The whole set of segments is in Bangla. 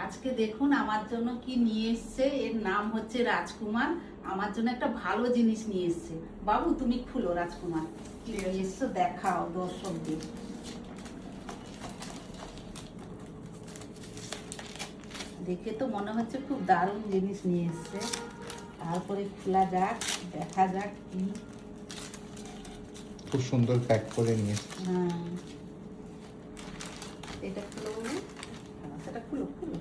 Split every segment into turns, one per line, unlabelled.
আজকে দেখুন আমার জন্য কি নিয়ে এসছে। এর নাম হচ্ছে রাজকুমার। আমার জন্য একটা ভালো জিনিস নিয়ে এসছে। বাবু তুমি খুলো রাজকুমার কি নিয়ে এসছো, দেখাও দর্শকদের। দেখে তো মনে হচ্ছে খুব দারুণ জিনিস নিয়ে এসছে। তারপরে খোলা যাক, দেখা যাক কি।
খুব সুন্দর প্যাক করে নিয়ে এসছে।
হ্যাঁ, এটা খুলো বলে, সেটা খুলো খুলো।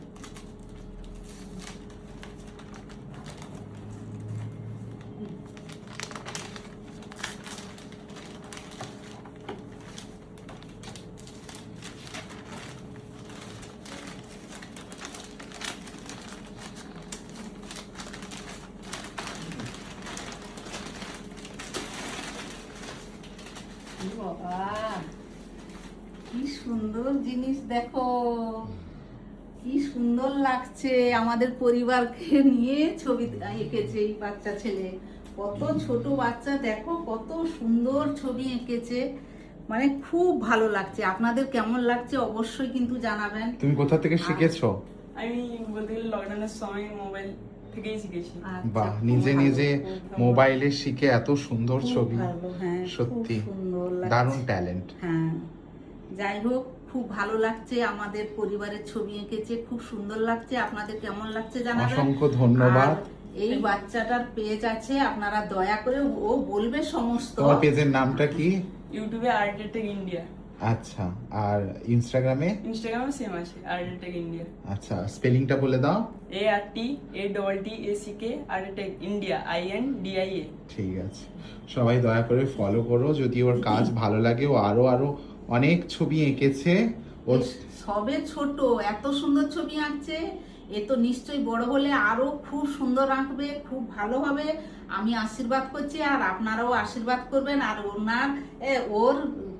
বাবা কি সুন্দর জিনিস, দেখো কি সুন্দর লাগছে। আমাদের পরিবারকে নিয়ে ছবি এঁকেছে এই বাচ্চা ছেলে। কত ছোট বাচ্চা, দেখো কত সুন্দর ছবি এঁকেছে। মানে খুব ভালো লাগছে। আপনাদের কেমন লাগছে অবশ্যই কিন্তু জানাবেন।
তুমি কোথা থেকে শিখেছো?
আমি বলতে গেলে লকডাউনের সময় মোবাইল থেকেই শিখেছি।
আচ্ছা,
বাহ,
খুব
নিজে
ভালো,
নিজে
খুব ভালো।
মোবাইলে শিখে এত সুন্দর
খুব
ছবি।
ভালো, হ্যাঁ,
সত্যি
খুব সুন্দর লাগছে।
দারুণ ট্যালেন্ট।
হ্যাঁ, যাই হোক খুব ভালো লাগছে। আমাদের পরিবারের ছবি এঁকেছে, খুব সুন্দর লাগছে। আপনাদের কেমন লাগছে জানাবেন।
অসংখ্য ধন্যবাদ।
আর এই বাচ্চাটার পেজ আছে, আপনারা দয়া করে, ও বলবে সমস্ত।
তোমার পেজের নামটা কি?
ইউটিউবে আর্টেটেক ইন্ডিয়া,
আচ্ছা, আর ইনস্টাগ্রামে?
ইনস্টাগ্রামে সেম আছে আর্টেটেক ইন্ডিয়া।
আচ্ছা, স্পেলিংটা বলে দাও।
ARTATTACK Art Attack India INDIA।
ঠিক আছে, সবাই দয়া করে ফলো করো। যদি ওর কাজ ভালো লাগে, ও আরো আরো অনেক ছবি এঁকেছে। ওর
সবে ছোট, এত সুন্দর ছবি আঁকছে। এ তো নিশ্চয়ই বড় হলে আরো খুব সুন্দর আঁকবে, খুব ভালো হবে। আমি আশীর্বাদ করছি, আর আপনারাও আশীর্বাদ করবেন। আর ওর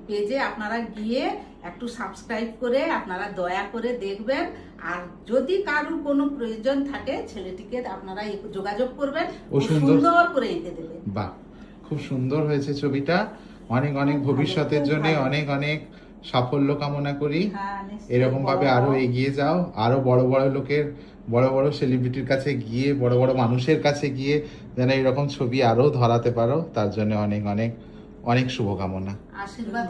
পেজে আপনারা গিয়ে একটু সাবস্ক্রাইব করে আপনারা দয়া করে দেখবেন। আর যদি কারোর কোনো প্রয়োজন থাকে, ছেলেটিকে আপনারা যোগাযোগ করবেন,
ও
ও
সুন্দর
সুন্দর করে এঁকে দেবে।
বাহ, খুব সুন্দর হয়েছে ছবিটা। অনেক অনেক
খুব ভালো,
ভবিষ্যতের
খুব
জন্য
ভালো।
অনেক অনেক সাফল্য কামনা করি।
হ্যাঁ, নিশ্চয়ই।
এরকম ভাবে আরো এগিয়ে যাও, আরো বড় বড় লোকের, বড় বড় সেলিব্রিটির কাছে গিয়ে, বড় বড় মানুষের কাছে গিয়ে যেন এরকম ছবি আরো ধরাতে পারো, তার জন্য অনেক অনেক অনেক শুভকামনা।
আশীর্বাদ